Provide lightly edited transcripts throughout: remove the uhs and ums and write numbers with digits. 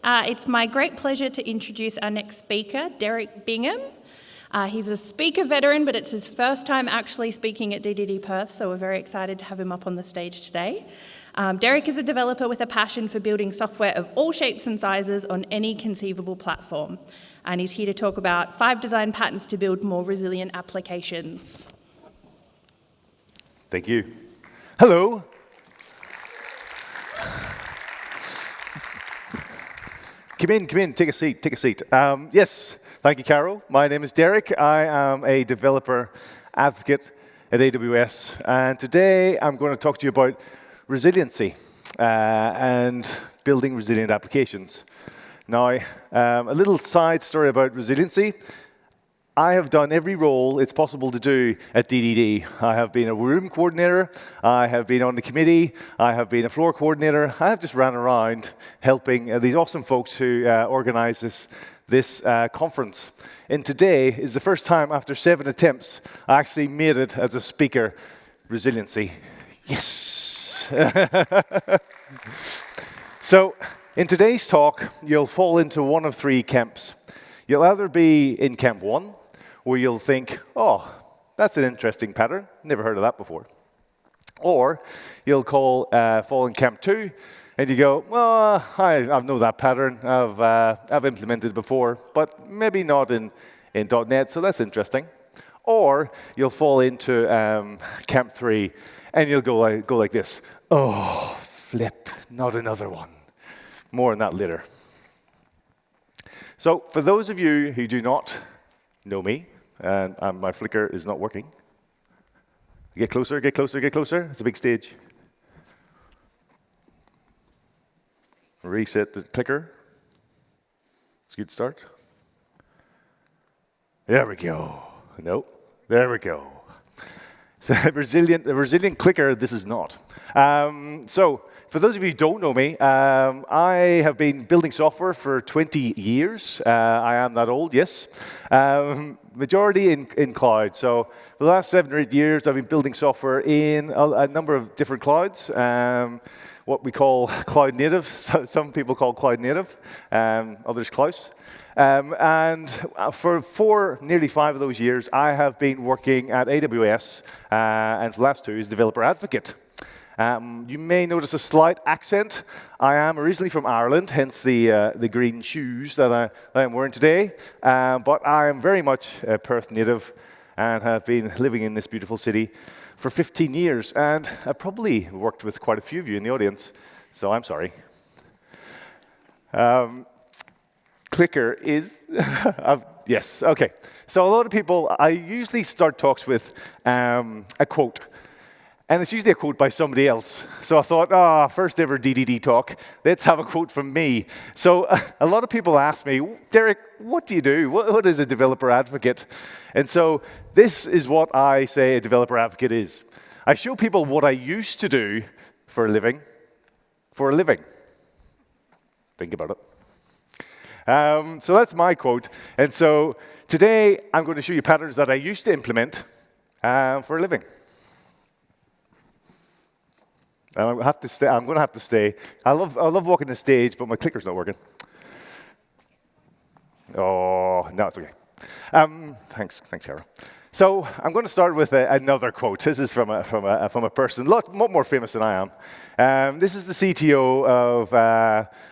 It's my great pleasure to introduce our next speaker, Derek Bingham. He's a speaker veteran, but it's his first time actually speaking at DDD Perth, so we're very excited to have him up on the stage today. Derek is a developer with a passion for building software of all shapes and sizes on any conceivable platform. And he's here to talk about 5 design patterns to build more resilient applications. Thank you. Hello. Come in, take a seat. Yes, thank you, Carol. My name is Derek. I am a developer advocate at AWS. And today I'm going to talk to you about resiliency and building resilient applications. Now, a little side story about resiliency. I have done every role it's possible to do at DDD. I have been a room coordinator, I have been on the committee, I have been a floor coordinator. I have just ran around helping these awesome folks who organize this conference. And today is the first time after 7 attempts I actually made it as a speaker. Resiliency. Yes! So, in today's talk, you'll fall into one of 3 camps. You'll either be in camp 1, where you'll think, oh, that's an interesting pattern, never heard of that before. Or you'll fall in camp 2, and you go, well, I know that pattern, I've implemented it before, but maybe not in .NET, so that's interesting. Or you'll fall into camp 3, and you'll go like this, oh, flip, not another one. More on that later. So for those of you who do not know me, and my flicker is not working, get closer. It's a big stage. Reset the clicker. It's a good start. There we go. No, there we go. So the resilient clicker, this is not. So for those of you who don't know me, I have been building software for 20 years. I am that old, yes. Majority in cloud. So for the last 7 or 8 years, I've been building software in a number of different clouds. What we call cloud native. Some people call cloud native, others close. And for nearly 5 of those years, I have been working at AWS, and for the last 2 as developer advocate. You may notice a slight accent. I am originally from Ireland, hence the green shoes that I am wearing today. But I am very much a Perth native and have been living in this beautiful city for 15 years. And I've probably worked with quite a few of you in the audience, so I'm sorry. Clicker is, yes, okay. So a lot of people, I usually start talks with a quote. And it's usually a quote by somebody else. So I thought, first ever DDD talk, let's have a quote from me. So a lot of people ask me, Derek, what do you do? What is a developer advocate? And so this is what I say a developer advocate is. I show people what I used to do for a living. Think about it. So that's my quote. And so today, I'm going to show you patterns that I used to implement for a living. And I'm going to have to stay. I love walking the stage, but my clicker's not working. Oh, no, it's okay. Thanks, Sarah. So I'm going to start with another quote. This is from a person a lot more famous than I am. This is the CTO of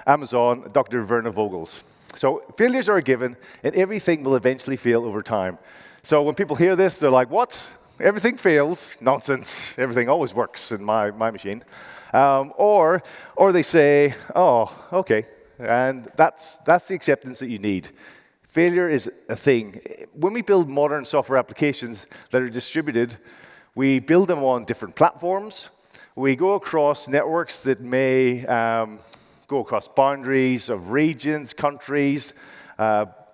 Amazon, Dr. Werner Vogels. So failures are a given, and everything will eventually fail over time. So when people hear this, they're like, what? Everything fails. Nonsense. Everything always works in my machine. Or they say, oh, okay. And that's the acceptance that you need. Failure is a thing. When we build modern software applications that are distributed, we build them on different platforms. We go across networks that may go across boundaries of regions, countries,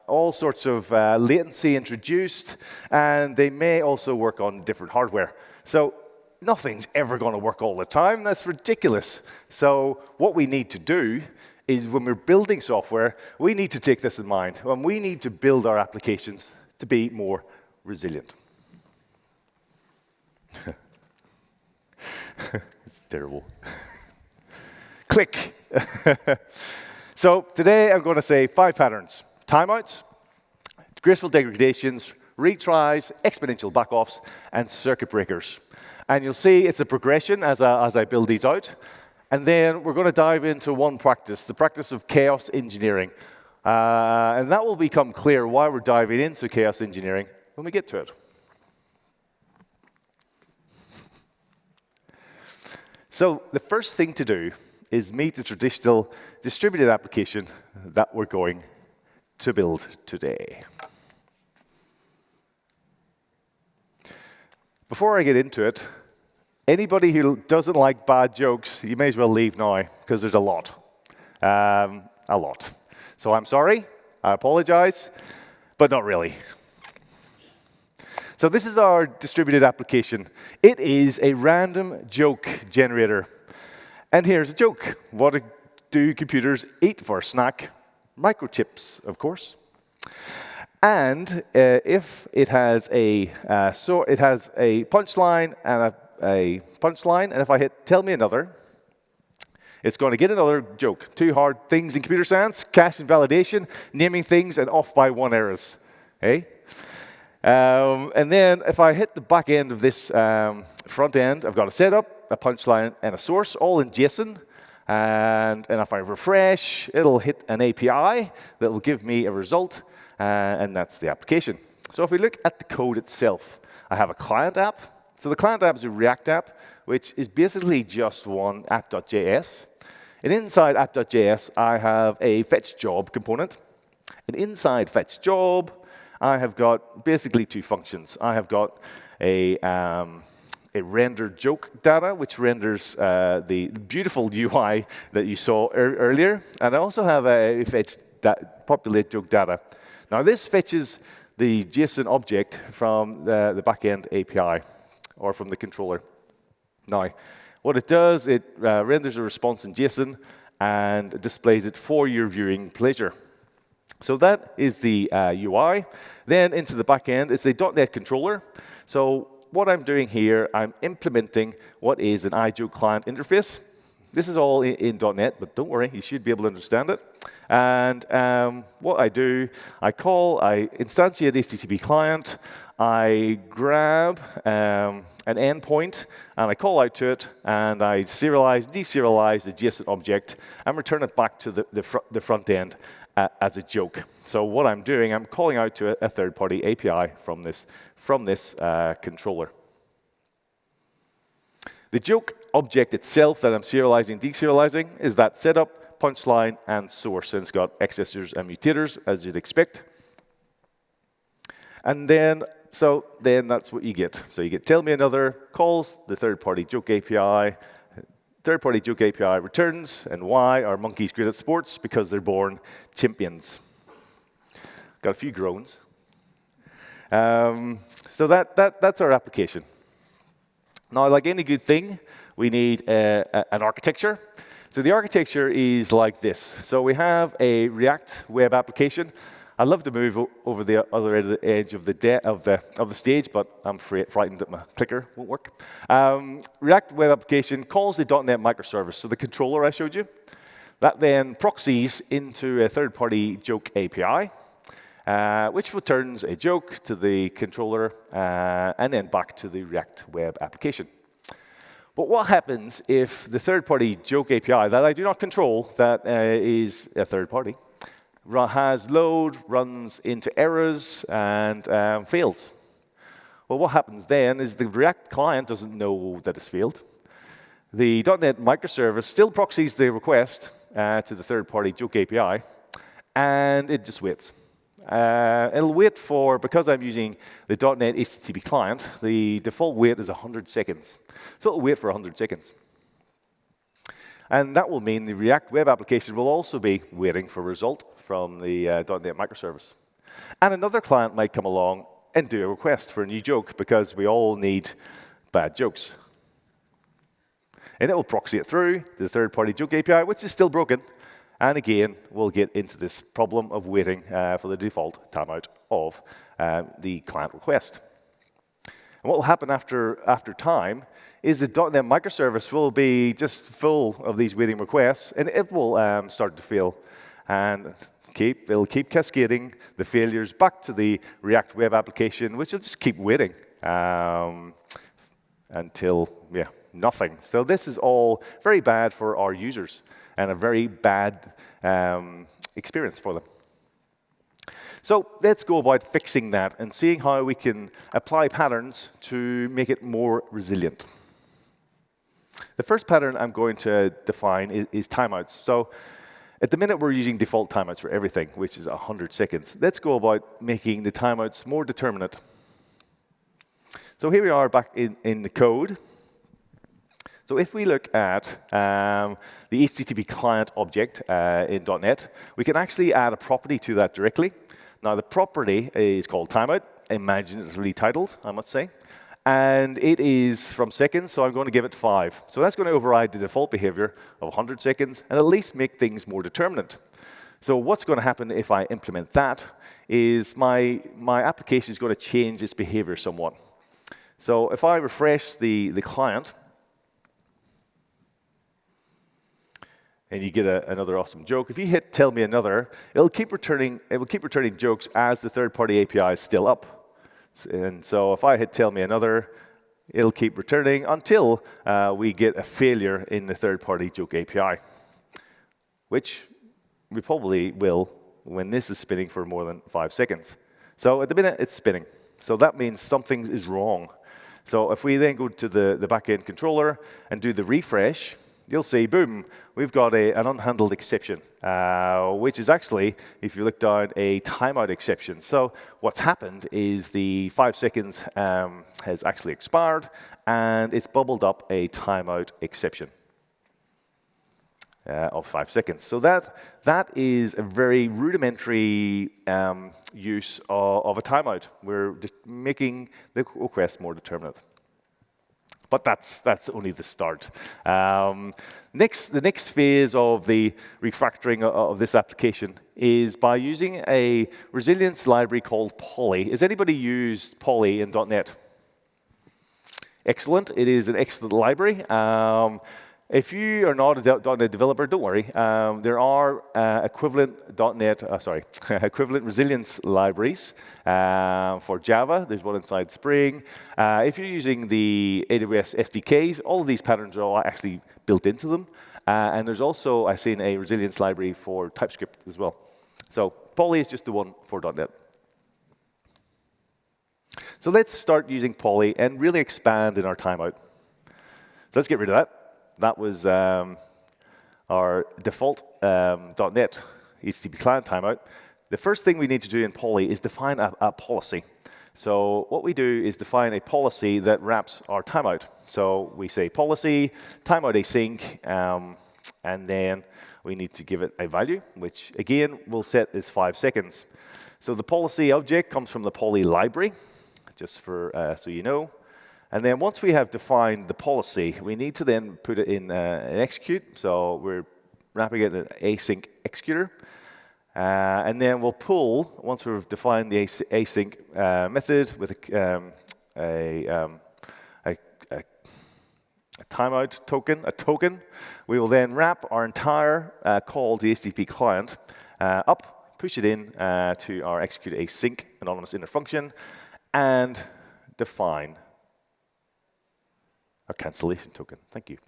all sorts of latency introduced, and they may also work on different hardware. So nothing's ever going to work all the time. That's ridiculous. So what we need to do is when we're building software, we need to take this in mind. And we need to build our applications to be more resilient. It's terrible. Click. So today I'm going to say 5 patterns: timeouts, graceful degradations, retries, exponential backoffs, and circuit breakers. And you'll see it's a progression as I build these out. And then we're going to dive into one practice, the practice of chaos engineering. And that will become clear why we're diving into chaos engineering when we get to it. So the first thing to do is meet the traditional distributed application that we're going to build today. Before I get into it, anybody who doesn't like bad jokes, you may as well leave now, because there's a lot. A lot. So I'm sorry, I apologize, but not really. So this is our distributed application. It is a random joke generator. And here's a joke. What do computers eat for a snack? Microchips, of course. And if it has a punchline and a punchline, and if I hit tell me another, it's going to get another joke. 2 hard things in computer science: cache invalidation, naming things, and off by 1 errors. Okay? And then if I hit the back end of this front end, I've got a setup, a punchline, and a source, all in JSON. And if I refresh, it'll hit an API that will give me a result. And that's the application. So if we look at the code itself, I have a client app. So the client app is a React app, which is basically just one app.js. And inside app.js, I have a fetch job component. And inside fetch job, I have got basically 2 functions. I have got a render joke data, which renders the beautiful UI that you saw earlier. And I also have a fetch populate joke data. Now, this fetches the JSON object from the backend API, or from the controller. Now, what it does, it renders a response in JSON and displays it for your viewing pleasure. So that is the UI. Then into the backend, it's a .NET controller. So what I'm doing here, I'm implementing what is an iJoke client interface. This is all in .NET, but don't worry, you should be able to understand it. And what I do, I instantiate HTTP client, I grab an endpoint, and I call out to it, and I serialize, deserialize the JSON object, and return it back to the front end as a joke. So what I'm doing, I'm calling out to a third-party API from this controller. The joke object itself that I'm serializing, deserializing, is that setup, punchline, and source. And it's got accessors and mutators, as you'd expect. And then that's what you get. So you get tell me another, calls the third-party joke API. Third-party joke API returns, and why are monkeys great at sports? Because they're born champions. Got a few groans. So that's our application. Now, like any good thing, we need an architecture. So the architecture is like this. So we have a React web application. I'd love to move over the other edge of the stage, but I'm frightened that my clicker won't work. React web application calls the .NET microservice, so the controller I showed you. That then proxies into a third-party joke API, which returns a joke to the controller and then back to the React web application. But what happens if the third-party joke API that I do not control, that is a third party, has load, runs into errors, and fails? Well, what happens then is the React client doesn't know that it's failed. The .NET microservice still proxies the request to the third-party joke API, and it just waits. It'll wait for, because I'm using the .NET HTTP client, the default wait is 100 seconds. So it'll wait for 100 seconds. And that will mean the React web application will also be waiting for a result from the .NET microservice. And another client might come along and do a request for a new joke, because we all need bad jokes. And it will proxy it through the third-party joke API, which is still broken. And again, we'll get into this problem of waiting for the default timeout of the client request. And what will happen after time is the .NET microservice will be just full of these waiting requests, and it will start to fail. and it'll keep cascading the failures back to the React web application, which will just keep waiting until, nothing. So this is all very bad for our users and a very bad experience for them. So let's go about fixing that and seeing how we can apply patterns to make it more resilient. The first pattern I'm going to define is timeouts. So at the minute, we're using default timeouts for everything, which is 100 seconds. Let's go about making the timeouts more determinate. So here we are back in the code. So if we look at the HTTP client object in .NET, we can actually add a property to that directly. Now, the property is called timeout, imaginatively titled, I must say. And it is from seconds, so I'm going to give it 5. So that's going to override the default behavior of 100 seconds and at least make things more determinate. So what's going to happen if I implement that is my application is going to change its behavior somewhat. So if I refresh the client, and you get another awesome joke. If you hit tell me another, it will keep returning jokes as the third-party API is still up. And so if I hit tell me another, it'll keep returning until we get a failure in the third-party joke API, which we probably will when this is spinning for more than 5 seconds. So at the minute, it's spinning. So that means something is wrong. So if we then go to the backend controller and do the refresh, you'll see, boom, we've got an unhandled exception, which is actually, if you look down, a timeout exception. So what's happened is the 5 seconds has actually expired, and it's bubbled up a timeout exception of 5 seconds. So that is a very rudimentary use of a timeout. We're just making the request more determinate. But that's only the start. The next phase of the refactoring of this application is by using a resilience library called Poly. Has anybody used Poly in .NET? Excellent. It is an excellent library. If you are not a .NET developer, don't worry. There are equivalent equivalent resilience libraries for Java. There's one inside Spring. If you're using the AWS SDKs, all of these patterns are all actually built into them. And there's also, I've seen, a resilience library for TypeScript as well. So Poly is just the one for .NET. So let's start using Poly and really expand in our timeout. So let's get rid of that. That was our default .NET HTTP client timeout. The first thing we need to do in Poly is define a policy. So what we do is define a policy that wraps our timeout. So we say policy, timeout async, and then we need to give it a value, which again we'll set as 5 seconds. So the policy object comes from the Poly library, just for so you know. And then once we have defined the policy, we need to then put it in an execute. So we're wrapping it in an async executor. And then we'll pull, once we've defined the async method with a timeout token, we will then wrap our entire call to the HTTP client up, push it in to our execute async anonymous inner function, and define a cancellation token. Thank you.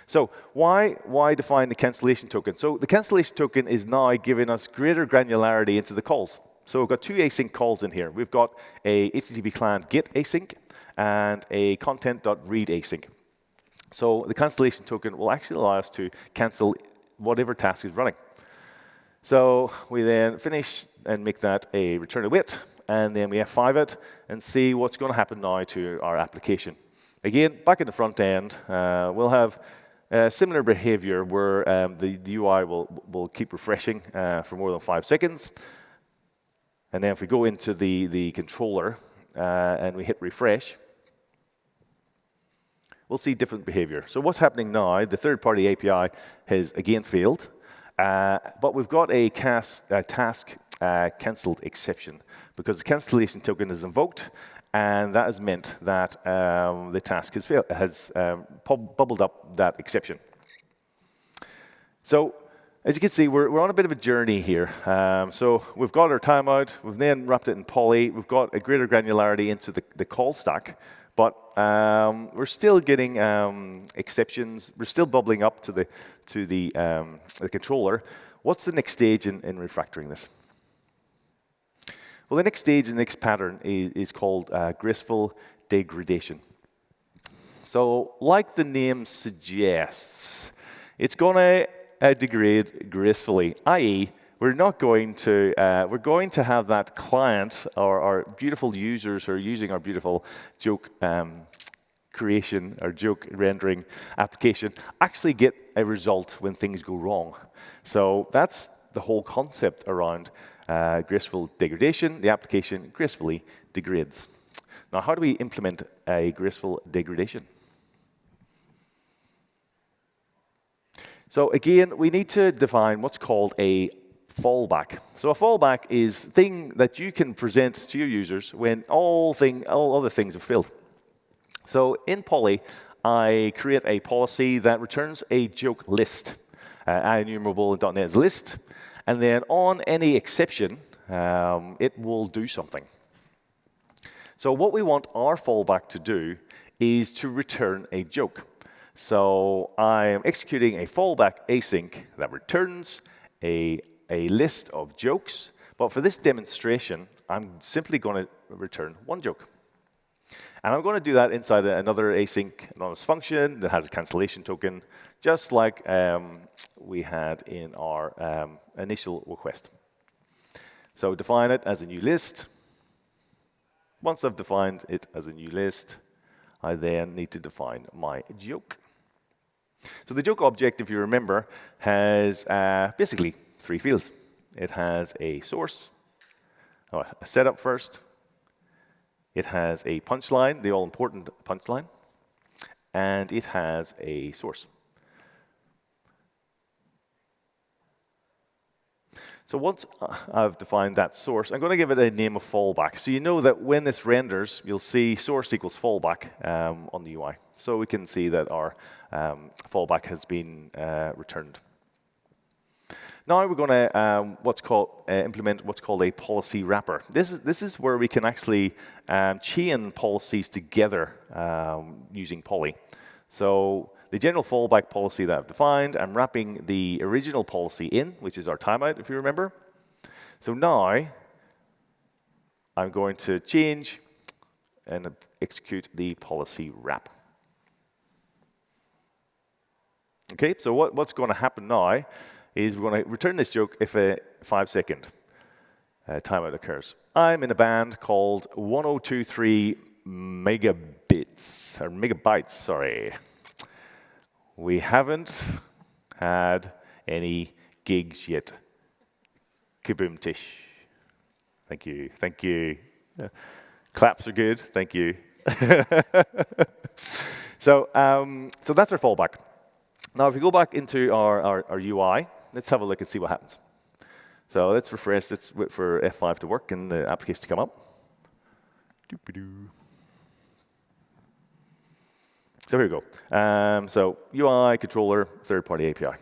So why define the cancellation token? So the cancellation token is now giving us greater granularity into the calls. So we've got 2 async calls in here. We've got a HTTP client get async and a content.read async. So the cancellation token will actually allow us to cancel whatever task is running. So we then finish and make that a return await, and then we F5 it and see what's going to happen now to our application. Again, back in the front end, we'll have similar behavior where the UI will keep refreshing for more than 5 seconds. And then if we go into the controller and we hit refresh, we'll see different behavior. So what's happening now, the third-party API has again failed, but we've got a task cancelled exception because the cancellation token is invoked. And that has meant that the task has bubbled up that exception. So As you can see, we're on a bit of a journey here. So we've got our timeout, we've then wrapped it in poly, we've got a greater granularity into the call stack, but we're still getting exceptions, we're still bubbling up to the controller. What's the next stage in refactoring this? Well, the next stage, the next pattern is called graceful degradation. So like the name suggests, it's going to degrade gracefully, i.e., we're going to have that client or our beautiful users who are using our beautiful joke creation or joke rendering application actually get a result when things go wrong. So that's the whole concept around graceful degradation. The application gracefully degrades. Now, how do we implement a graceful degradation? So again, we need to define what's called a fallback. So a fallback is a thing that you can present to your users when all other things have failed. So in Poly, I create a policy that returns a joke list, enumerable in .NET as list, and then on any exception, it will do something. So what we want our fallback to do is to return a joke. So I am executing a fallback async that returns a list of jokes, but for this demonstration, I'm simply going to return one joke. And I'm going to do that inside another async anonymous function that has a cancellation token, just like we had in our initial request. So define it as a new list. Once I've defined it as a new list, I then need to define my joke. So the joke object, if you remember, has basically 3 fields. It has a source, a setup first. It has a punchline, the all-important punchline, and it has a source. So once I've defined that source, I'm going to give it a name of fallback. So you know that when this renders, you'll see source equals fallback on the UI. So we can see that our fallback has been returned. Now we're going to implement what's called a policy wrapper. This is where we can actually chain policies together using Poly. So the general fallback policy that I've defined, I'm wrapping the original policy in, which is our timeout, if you remember. So now I'm going to change and execute the policy wrap. Okay, so what's going to happen now is we're going to return this joke if a 5-second timeout occurs. I'm in a band called 1023 megabits, or megabytes, sorry. We haven't had any gigs yet. Kaboom tish. Thank you, thank you. Claps are good, thank you. So that's our fallback. Now, if we go back into our UI, let's have a look and see what happens. So let's refresh, let's wait for F5 to work and the application to come up. So here we go. So UI, controller, third-party API.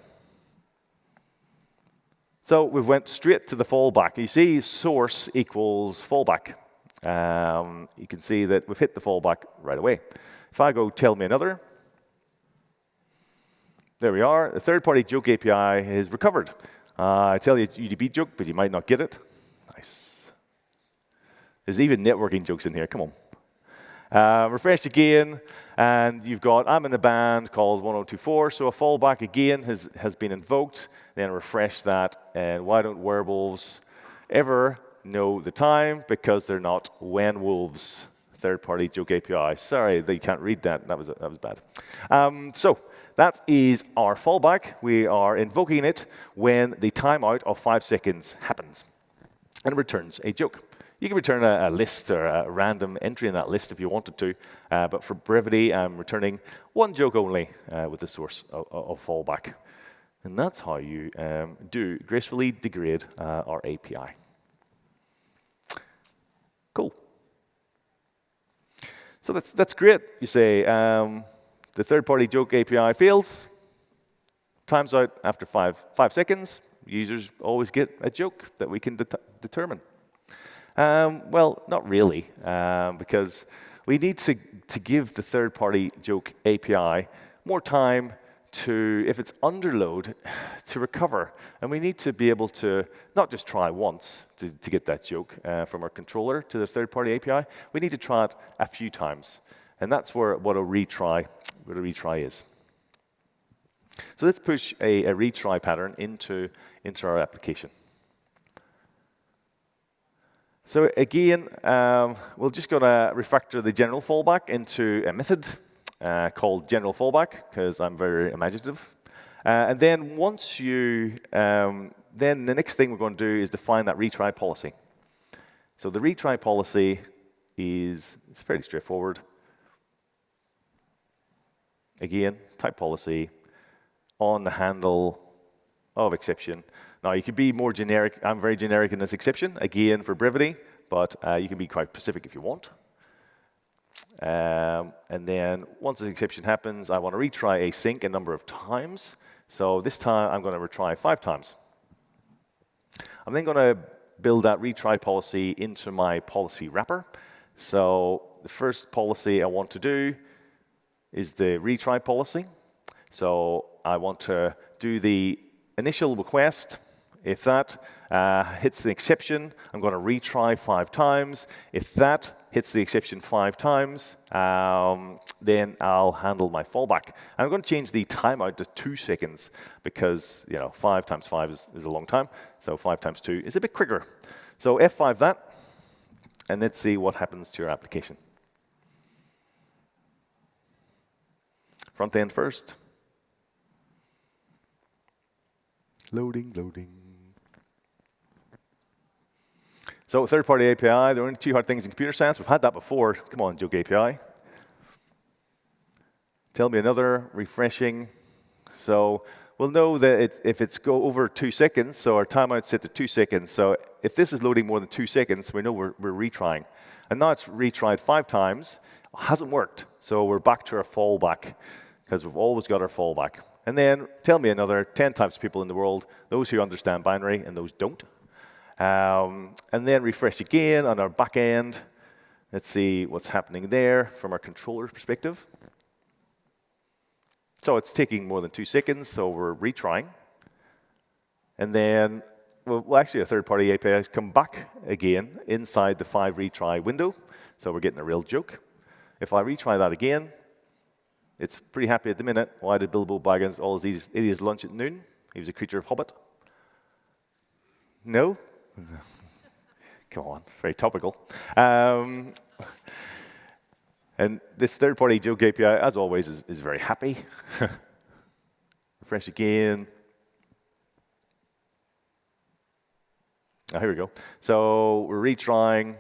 So we went straight to the fallback. You see source equals fallback. You can see that we've hit the fallback right away. If I go tell me another, there we are. The third-party joke API is recovered. I tell you UDP joke, but you might not get it. Nice. There's even networking jokes in here. Come on. Refresh again, and you've got I'm in a band called 1024, so a fallback again has been invoked. Then refresh that, and why don't werewolves ever know the time? Because they're not when wolves. Third-party joke API. Sorry that you can't read that. That was bad. So that is our fallback. We are invoking it when the timeout of 5 seconds happens, and it returns a joke. You can return a list or a random entry in that list if you wanted to, but for brevity, I'm returning one joke only with the source of fallback. And that's how you do gracefully degrade our API. Cool. So that's great. You say the third-party joke API fails. Times out after 5 seconds. Users always get a joke that we can determine. Well, not really, because we need to give the third-party joke API more time to, if it's under load, to recover. And we need to be able to not just try once to get that joke from our controller to the third-party API. We need to try it a few times. And that's what a retry is. So let's push a retry pattern into our application. So again, we're just going to refactor the general fallback into a method called general fallback, because I'm very imaginative. And then once you, then the next thing we're going to do is define that retry policy. So the retry policy it's fairly straightforward. Again, type policy on the handle of exception. Now, you could be more generic. I'm very generic in this exception, again, for brevity, but you can be quite specific if you want. And then once an exception happens, I want to retry async a number of times. So this time, I'm going to retry 5 times. I'm then going to build that retry policy into my policy wrapper. So the first policy I want to do is the retry policy. So I want to do the initial request. If that hits the exception, I'm going to retry 5 times. If that hits the exception 5 times, then I'll handle my fallback. And I'm going to change the timeout to 2 seconds because 5 times 5 is a long time. So 5 times 2 is a bit quicker. So F5 that, and let's see what happens to your application. Front end first. Loading, loading. So third-party API, there are only 2 hard things in computer science. We've had that before. Come on, joke API. Tell me another, refreshing. So we'll know that if it's go over 2 seconds, so our timeout's set to 2 seconds. So if this is loading more than 2 seconds, we know we're retrying. And now it's retried 5 times. It hasn't worked. So we're back to our fallback, because we've always got our fallback. And then tell me another 10 types of people in the world, those who understand binary and those don't. And then refresh again on our back end. Let's see what's happening there from our controller's perspective. So it's taking more than 2 seconds, so we're retrying. And then, well actually, our third-party APIs come back again inside the 5 retry window. So we're getting a real joke. If I retry that again, it's pretty happy at the minute. Why did Bilbo Baggins all his idiots lunch at noon? He was a creature of Hobbit. No? Come on, very topical. And this third-party joke API, as always, is very happy. Refresh again. Here we go. So we're retrying.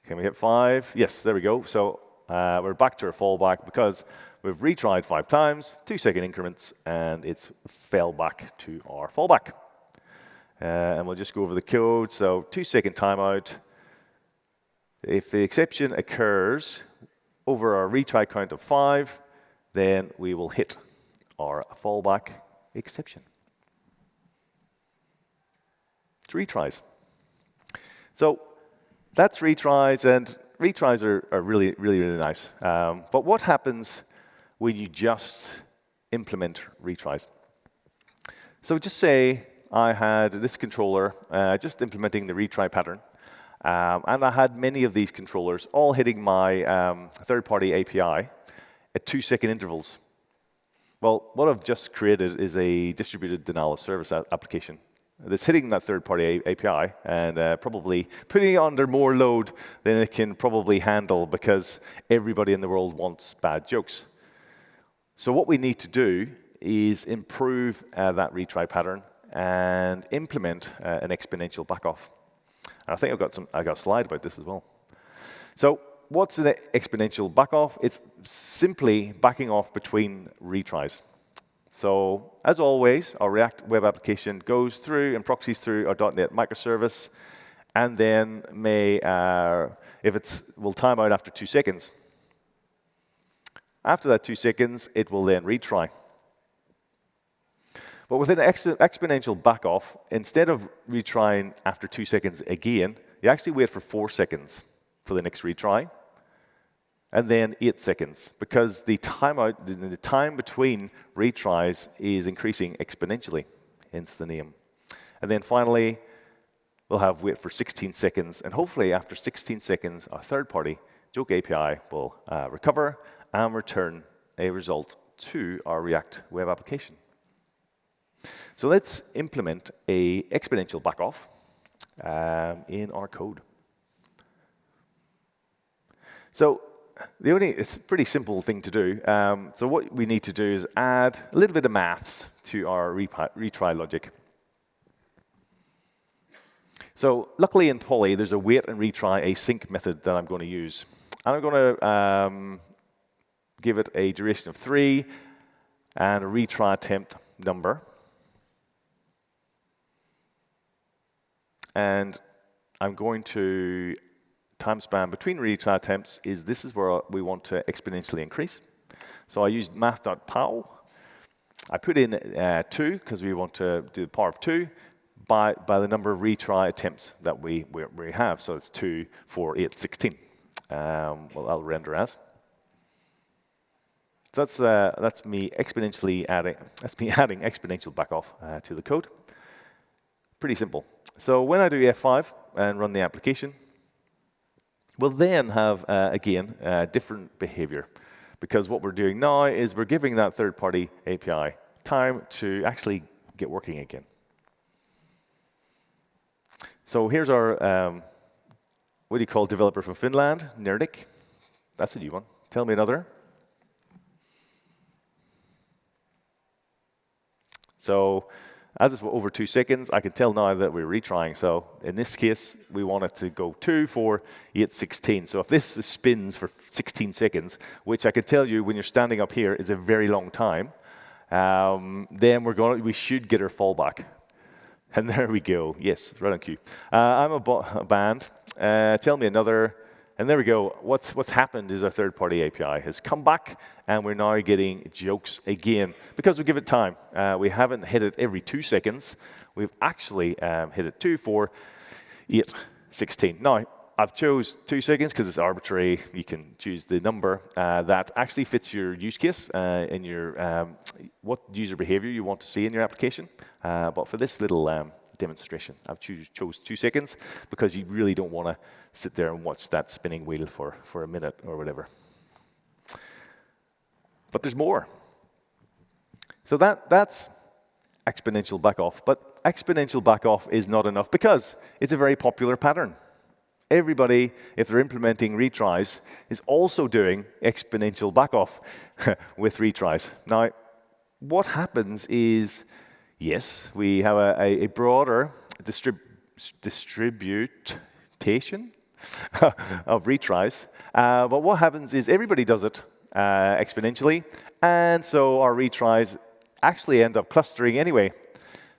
Can we hit 5? Yes, there we go. So we're back to our fallback because we've retried 5 times, 2-second increments, and it's fell back to our fallback. And we'll just go over the code. So 2-second timeout. If the exception occurs over our retry count of 5, then we will hit our fallback exception. It's retries. So that's retries, and retries are really, really, really nice. But what happens when you just implement retries? So just say I had this controller just implementing the retry pattern, and I had many of these controllers all hitting my third-party API at 2-second intervals. Well, what I've just created is a distributed denial of service application that's hitting that third-party API and probably putting it under more load than it can probably handle because everybody in the world wants bad jokes. So what we need to do is improve that retry pattern and implement an exponential backoff. And I think I got a slide about this as well. So what's an exponential backoff? It's simply backing off between retries. So as always, our React web application goes through and proxies through our .NET microservice, and then will time out after 2 seconds. After that 2 seconds, it will then retry. But with an exponential backoff, instead of retrying after 2 seconds again, you actually wait for 4 seconds for the next retry, and then 8 seconds, because the time between retries is increasing exponentially, hence the name. And then finally, we'll have wait for 16 seconds, and hopefully after 16 seconds, our third-party joke API will recover and return a result to our React web application. So let's implement a exponential backoff in our code. So it's a pretty simple thing to do. So what we need to do is add a little bit of maths to our retry logic. So luckily in Poly, there's a wait and retry async method that I'm going to use. And I'm going to give it a duration of 3 and a retry attempt number. And I'm going to time span between retry attempts this is where we want to exponentially increase. So I used math.pow. I put in 2 because we want to do the power of 2 by the number of retry attempts that we have. So it's 2, 4, 8, 16. Well, I'll render as. So that's me exponentially adding. That's me adding exponential backoff to the code. Pretty simple. So when I do F5 and run the application, we'll then have, again, different behavior. Because what we're doing now is we're giving that third-party API time to actually get working again. So here's our, what do you call developer from Finland? Nerdic. That's a new one. Tell me another. So as it's over 2 seconds, I can tell now that we're retrying. So in this case, we want it to go 2, 4, 8, 16. So if this spins for 16 seconds, which I can tell you when you're standing up here is a very long time, then we should get our fallback. And there we go. Yes, right on cue. I'm a band. Tell me another. And there we go. What's happened is our third-party API has come back, and we're now getting jokes again because we give it time. We haven't hit it every 2 seconds. We've actually hit it 2, 4, 8, 16. Now, I've chose 2 seconds because it's arbitrary. You can choose the number that actually fits your use case in your what user behavior you want to see in your application. But for this little demonstration, I've chose 2 seconds because you really don't want to sit there and watch that spinning wheel for a minute or whatever. But there's more. So that's exponential backoff. But exponential backoff is not enough because it's a very popular pattern. Everybody, if they're implementing retries, is also doing exponential backoff with retries. Now, what happens is, yes, we have a broader distribution of retries. But what happens is everybody does it exponentially, and so our retries actually end up clustering anyway.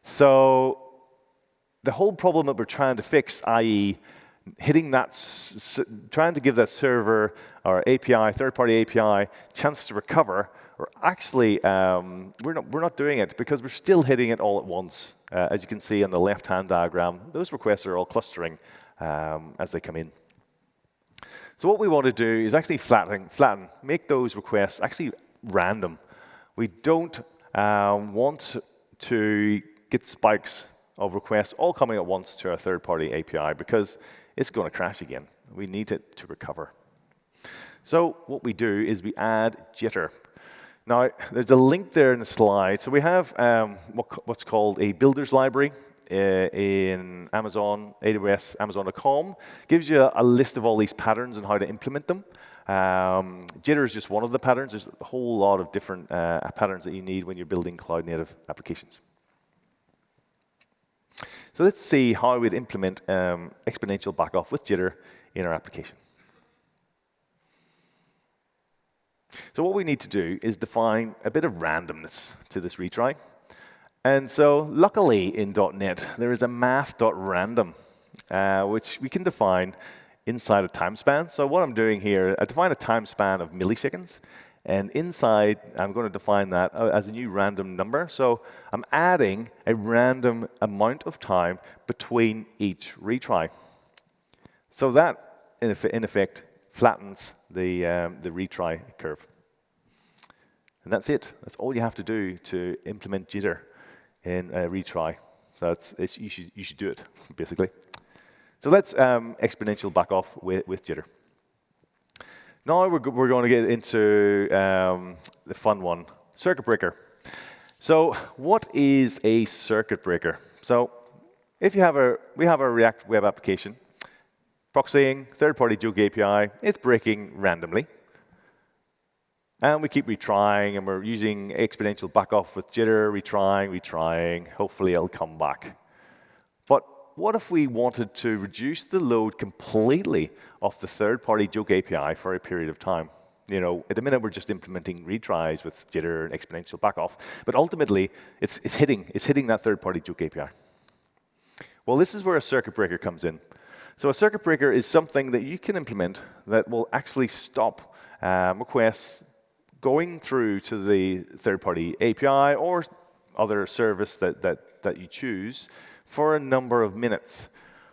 So the whole problem that we're trying to fix, i.e., hitting that, trying to give that server or API, third-party API, chance to recover, or actually, we're not doing it because we're still hitting it all at once. As you can see on the left-hand diagram, those requests are all clustering as they come in. So what we want to do is actually flatten, make those requests actually random. We don't want to get spikes of requests all coming at once to our third-party API because it's going to crash again. We need it to recover. So what we do is we add Jitter. Now, there's a link there in the slide. So we have what's called a builder's library in Amazon, AWS, Amazon.com. Gives you a list of all these patterns and how to implement them. Jitter is just one of the patterns. There's a whole lot of different patterns that you need when you're building cloud-native applications. So let's see how we'd implement exponential backoff with Jitter in our application. So what we need to do is define a bit of randomness to this retry. And so luckily in .NET, there is a math.random, which we can define inside a time span. So what I'm doing here, I define a time span of milliseconds, And inside, I'm going to define that as a new random number. So I'm adding a random amount of time between each retry. So that, in effect, flattens the retry curve. And that's it. That's all you have to do to implement jitter in a retry. So you should do it, basically. So let's exponential backoff with jitter. Now we're going to get into the fun one, circuit breaker. So what is a circuit breaker? So if we have a React web application, proxying, third-party joke API, it's breaking randomly. And we keep retrying, and we're using exponential backoff with jitter, retrying. Hopefully, it'll come back. But what if we wanted to reduce the load completely of the third-party joke API for a period of time? You know, at the minute, we're just implementing retries with jitter and exponential backoff. But ultimately, it's hitting that third-party joke API. Well, this is where a circuit breaker comes in. So a circuit breaker is something that you can implement that will actually stop requests going through to the third-party API or other service that you choose for a number of minutes.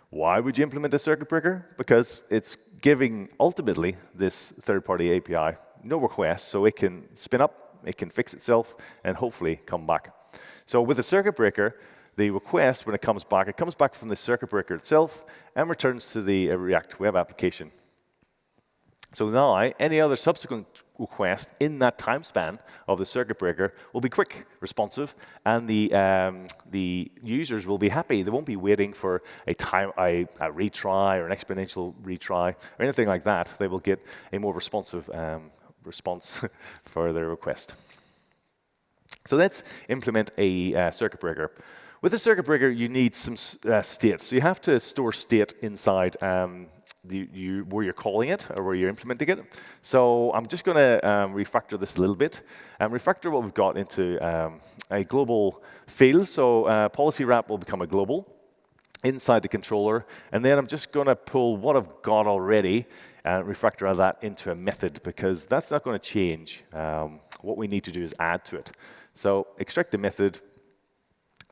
Why would you implement a circuit breaker? Because it's giving, ultimately, this third-party API no requests, so it can spin up, it can fix itself, and hopefully come back. So with a circuit breaker, the request, when it comes back from the circuit breaker itself and returns to the React web application. So now, any other subsequent request in that time span of the circuit breaker will be quick, responsive, and the users will be happy. They won't be waiting for a retry or an exponential retry or anything like that. They will get a more responsive response for their request. So let's implement a circuit breaker. With a circuit breaker, you need some state. So you have to store state inside where you're calling it or where you're implementing it. So I'm just going to refactor this a little bit and refactor what we've got into a global field. So policy wrap will become a global inside the controller. And then I'm just going to pull what I've got already and refactor that into a method, because that's not going to change. What we need to do is add to it. So extract the method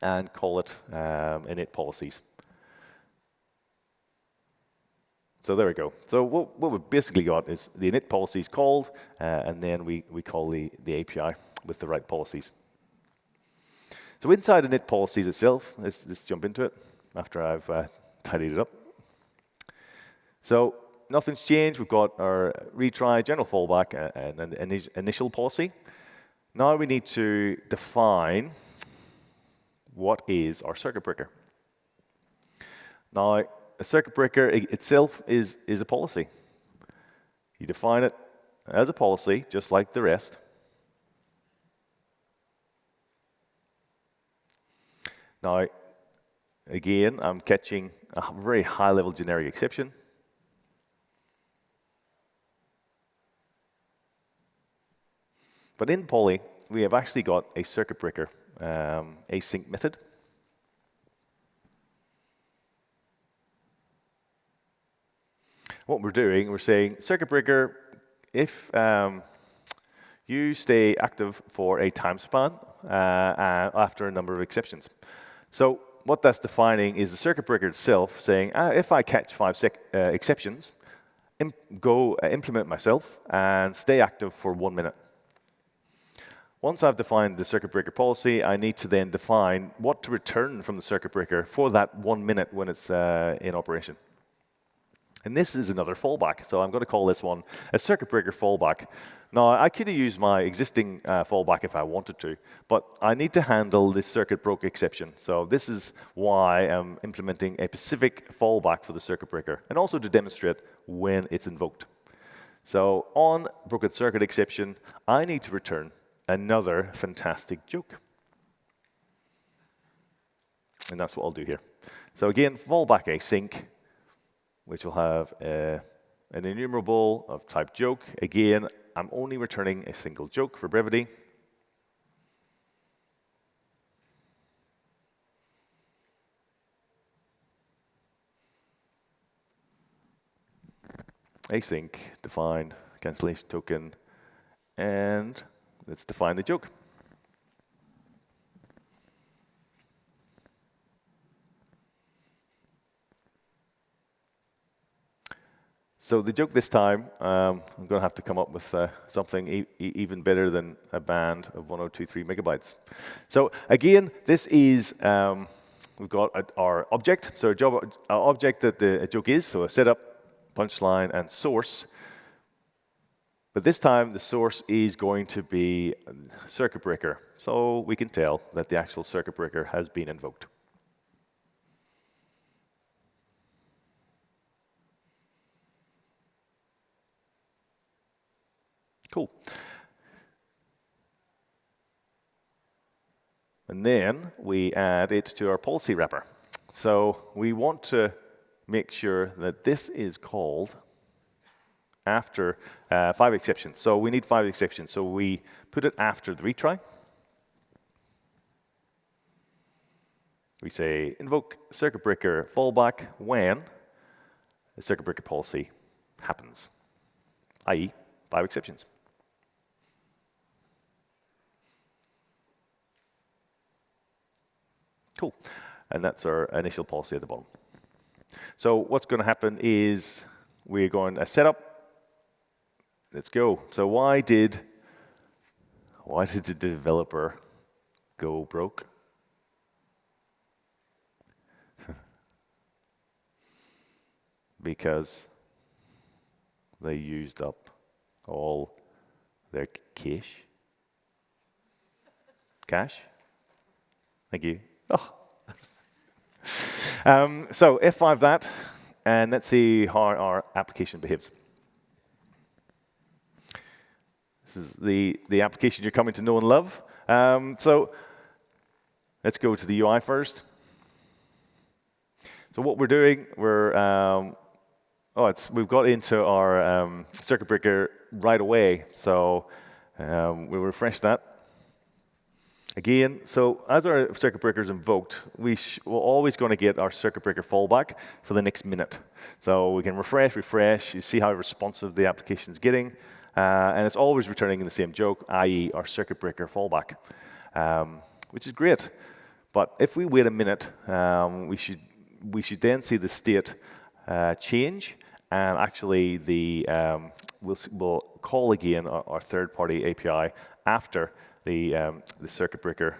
and call it init policies. So there we go. So what we've basically got is the init policies called, and then we call the API with the right policies. So inside init policies itself, let's jump into it after I've tidied it up. So nothing's changed. We've got our retry, general fallback, and an initial policy. Now we need to define what is our circuit breaker. Now, a circuit breaker itself is a policy. You define it as a policy, just like the rest. Now, again, I'm catching a very high-level generic exception. But in Poly, we have actually got a circuit breaker async method. What we're doing, we're saying, circuit breaker, if you stay active for a time span after a number of exceptions. So what that's defining is the circuit breaker itself saying, if I catch 5 exceptions, go implement myself and stay active for 1 minute. Once I've defined the circuit breaker policy, I need to then define what to return from the circuit breaker for that 1 minute when it's in operation. And this is another fallback, so I'm going to call this one a circuit breaker fallback. Now, I could have used my existing fallback if I wanted to, but I need to handle this circuit broke exception. So this is why I'm implementing a specific fallback for the circuit breaker, and also to demonstrate when it's invoked. So on broken circuit exception, I need to return another fantastic joke. And that's what I'll do here. So again, fallback async, which will have an enumerable of type joke. Again, I'm only returning a single joke for brevity. Async, defined, cancellation token, and let's define the joke. So the joke this time, I'm going to have to come up with something even better than a band of 1023 megabytes. So again, this is, we've got our object. So our object that the joke is, so a setup, punchline, and source. But this time, the source is going to be a circuit breaker. So we can tell that the actual circuit breaker has been invoked. Cool. And then we add it to our policy wrapper. So we want to make sure that this is called after 5 exceptions. So we need 5 exceptions. So we put it after the retry. We say invoke circuit breaker fallback when the circuit breaker policy happens, i.e. 5 exceptions. Cool. And that's our initial policy at the bottom. So what's going to happen is we're going to set up. Let's go. So why did the developer go broke? Because they used up all their cache. Thank you. Oh. So F5 that, and let's see how our application behaves. This is the application you're coming to know and love. So let's go to the UI first. So what we're doing, we've got into our circuit breaker right away. So we'll refresh that. Again, so as our circuit breaker is invoked, we're always going to get our circuit breaker fallback for the next minute. So we can refresh, you see how responsive the application is getting, and it's always returning in the same joke, i.e. our circuit breaker fallback, which is great. But if we wait a minute, we should then see the state change, and actually we'll call again our third-party API after the circuit breaker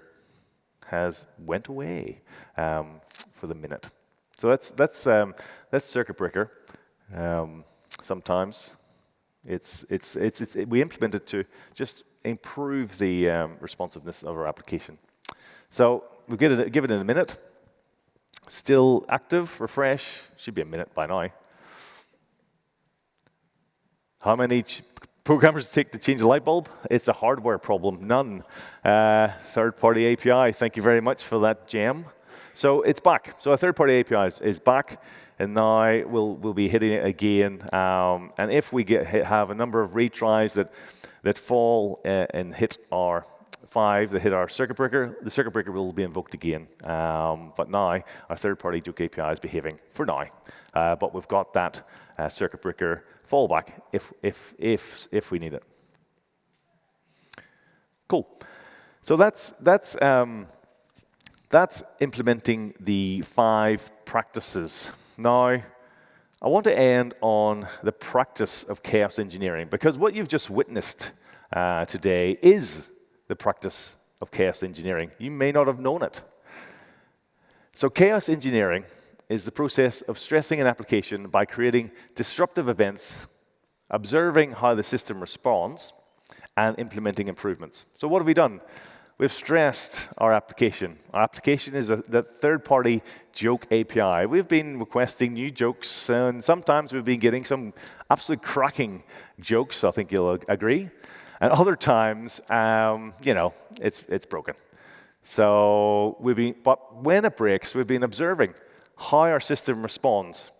has went away for the minute. So that's circuit breaker. Sometimes we implement it to just improve the responsiveness of our application. So we'll give it in a minute. Still active, refresh, should be a minute by now. How many programmers take to change a light bulb? It's a hardware problem, none. Third-party API, thank you very much for that gem. So it's back. So a third-party API is back, and now we'll be hitting it again. And if we have a number of retries that fall and hit our 5 that hit our circuit breaker, the circuit breaker will be invoked again. But now our third-party joke API is behaving for now. But we've got that circuit breaker fallback if we need it. Cool. So that's implementing the 5 practices. Now, I want to end on the practice of chaos engineering, because what you've just witnessed today is the practice of chaos engineering. You may not have known it. So chaos engineering is the process of stressing an application by creating disruptive events, observing how the system responds, and implementing improvements. So what have we done? We've stressed our application. Our application is the third-party joke API. We've been requesting new jokes, and sometimes we've been getting some absolute cracking jokes, I think you'll agree. And other times, it's broken. So but when it breaks, we've been observing how our system responds.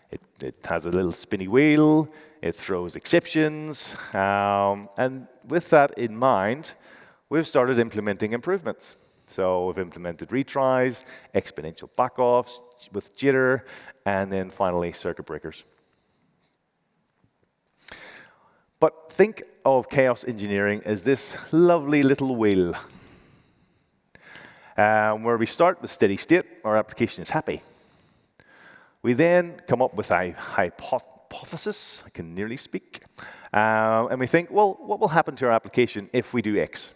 It has a little spinny wheel, it throws exceptions, and with that in mind, we've started implementing improvements. So we've implemented retries, exponential backoffs with Jitter, and then finally circuit breakers. But think of chaos engineering as this lovely little wheel, where we start with steady state, our application is happy. We then come up with a hypothesis, I can nearly speak, and we think, well, what will happen to our application if we do X?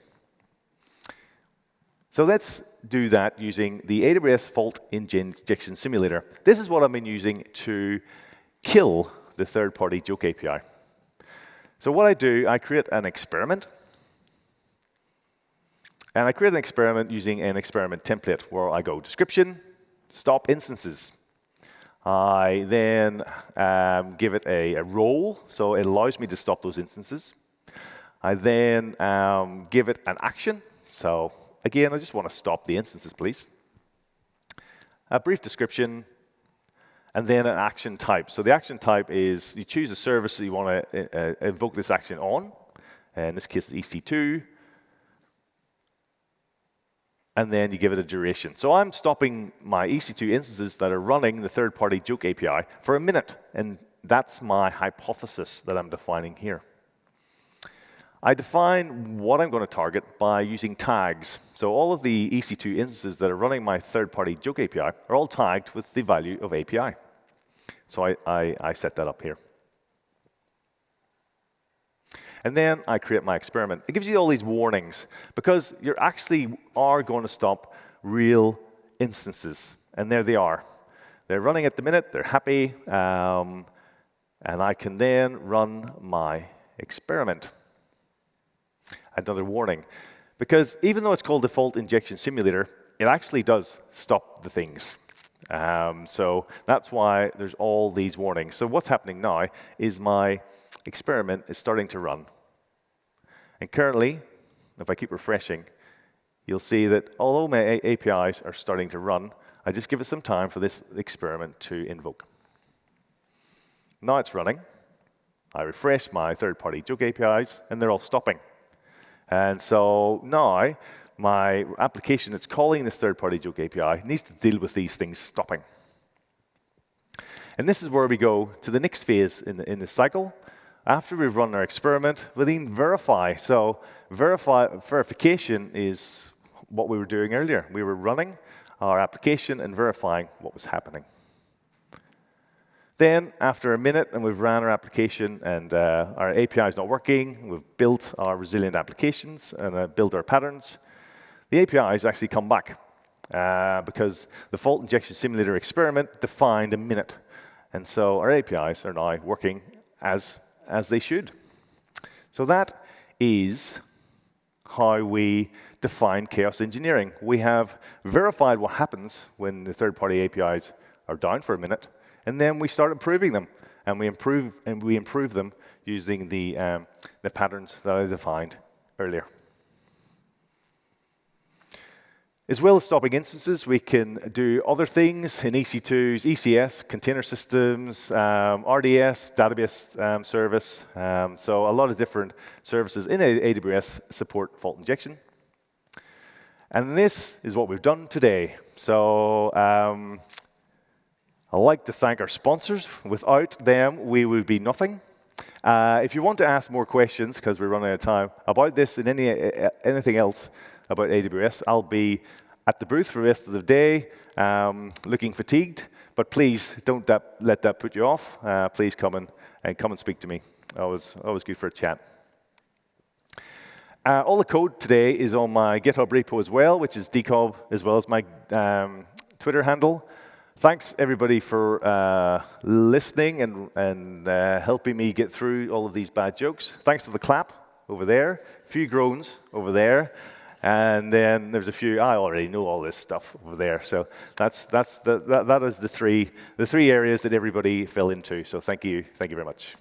So let's do that using the AWS Fault Injection Simulator. This is what I've been using to kill the third-party joke API. So what I do, I create an experiment. And I create an experiment using an experiment template where I go description, stop instances. I then give it a role, so it allows me to stop those instances. I then give it an action. So again, I just want to stop the instances, please. A brief description, and then an action type. So the action type is you choose a service that you want to invoke this action on. In this case, it's EC2. And then you give it a duration. So I'm stopping my EC2 instances that are running the third-party joke API for a minute. And that's my hypothesis that I'm defining here. I define what I'm going to target by using tags. So all of the EC2 instances that are running my third-party joke API are all tagged with the value of API. So I set that up here. And then I create my experiment. It gives you all these warnings because you actually are going to stop real instances. And there they are. They're running at the minute. They're happy. And I can then run my experiment. Another warning. Because even though it's called the Fault Injection Simulator, it actually does stop the things. So that's why there's all these warnings. So what's happening now is my experiment is starting to run. And currently, if I keep refreshing, you'll see that although my APIs are starting to run, I just give it some time for this experiment to invoke. Now it's running. I refresh my third-party joke APIs, and they're all stopping. And so now, my application that's calling this third-party joke API needs to deal with these things stopping. And this is where we go to the next phase in the cycle. After we've run our experiment, we then verify. So verification is what we were doing earlier. We were running our application and verifying what was happening. Then, after a minute, and we've ran our application, and our API is not working, we've built our resilient applications and built our patterns, the APIs actually come back because the Fault Injection Simulator experiment defined a minute. And so our APIs are now working as they should. So that is how we define chaos engineering. We have verified what happens when the third-party APIs are down for a minute, and then we start improving them, and we improve them using the patterns that I defined earlier. As well as stopping instances, we can do other things in EC2s, ECS, container systems, RDS, database service. So a lot of different services in AWS support fault injection. And this is what we've done today. So I'd like to thank our sponsors. Without them, we would be nothing. If you want to ask more questions, because we're running out of time, about this and anything else about AWS, I'll be at the booth for the rest of the day, looking fatigued. But please don't let that put you off. Please come and speak to me. Always good for a chat. All the code today is on my GitHub repo as well, which is decob, as well as my Twitter handle. Thanks, everybody, for listening and helping me get through all of these bad jokes. Thanks for the clap over there, a few groans over there, and then there's a few, I already know all this stuff over there. So that is the three areas that everybody fell into. So thank you very much.